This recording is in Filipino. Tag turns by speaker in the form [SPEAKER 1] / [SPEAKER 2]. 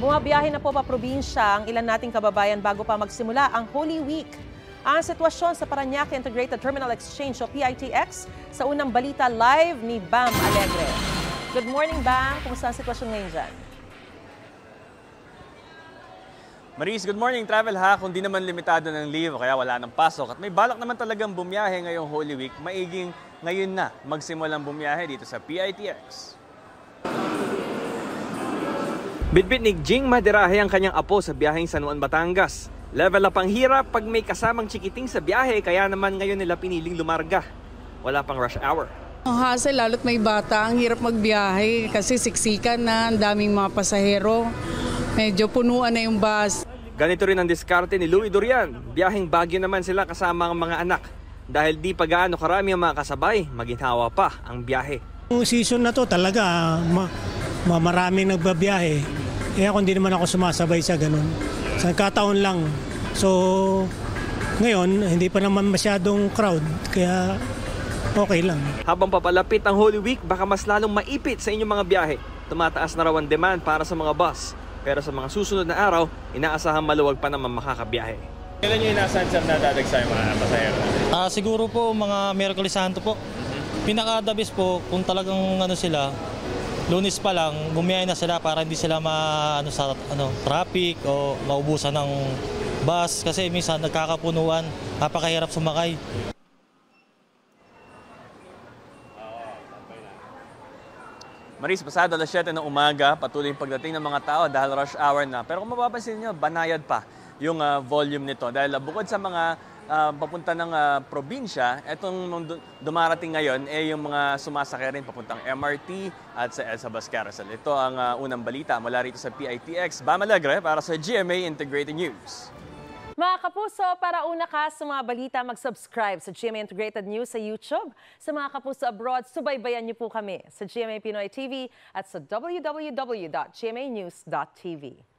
[SPEAKER 1] Bumabiyahe na po pa probinsya ang ilan nating kababayan bago pa magsimula ang Holy Week. Ang sitwasyon sa Parañaque Integrated Terminal Exchange o PITX sa unang balita live ni Bam Alegre. Good morning, Bam. Kumusta ang sitwasyon ngayon dyan?
[SPEAKER 2] Maris, good morning. Travel ha, kung di naman limitado ng leave kaya wala ng pasok at may balak naman talagang bumiyahe ngayong Holy Week, maiging ngayon na magsimulang bumiyahe dito sa PITX. Bitbit ni Jing Maderahe ang kanyang apo sa biyaheng San Juan, Batangas. Level up ang hirap pag may kasamang chikiting sa biyahe kaya naman ngayon nila piniling lumarga. Wala pang rush hour.
[SPEAKER 3] Ang hassle, lalo't may bata, ang hirap magbiyahe kasi siksikan na, ang daming mga pasahero. Medyo punuan na yung bus.
[SPEAKER 2] Ganito rin ang diskarte ni Louie Dorian. Biyaheng Baguio naman sila kasama ang mga anak. Dahil di pa gaano karami ang mga kasabay, maginhawa pa ang biyahe.
[SPEAKER 4] Yung season na to talaga maraming nagbabiyahe. Kaya kung di naman ako sumasabay sa ganun. Sa kataon lang. So ngayon, hindi pa naman masyadong crowd. Kaya okay lang.
[SPEAKER 2] Habang papalapit ang Holy Week, baka mas lalong maipit sa inyong mga biyahe. Tumataas na raw ang demand para sa mga bus. Pero sa mga susunod na araw, inaasahan maluwag pa naman makakabiyahe. Kailan nyo inaasahan sir na dadagsa yung mga pasahero?
[SPEAKER 5] Siguro po mga Miyerkules Santo po. Pinaka-the best po kung talagang sila, Lunes pa lang, bumiyahe na sila para hindi sila sa traffic o maubusan ng bus kasi minsan nagkakapunuan, napakahirap sumakay.
[SPEAKER 2] Maris, pasado alas 7 ng umaga, patuloy yung pagdating ng mga tao dahil rush hour na. Pero kung mapapansin nyo, banayad pa yung volume nito. Dahil bukod sa mga papunta ng probinsya, itong dumarating ngayon yung mga sumasakay rin papuntang MRT at sa EDSA Bus Carousel. Ito ang unang balita mula rito sa PITX. Bam Alegre para sa GMA Integrated News.
[SPEAKER 1] Mga kapuso, para una ka sa mga balita, mag-subscribe sa GMA Integrated News sa YouTube. Sa mga kapuso abroad, subaybayan niyo po kami sa GMA Pinoy TV at sa www.gmanews.tv.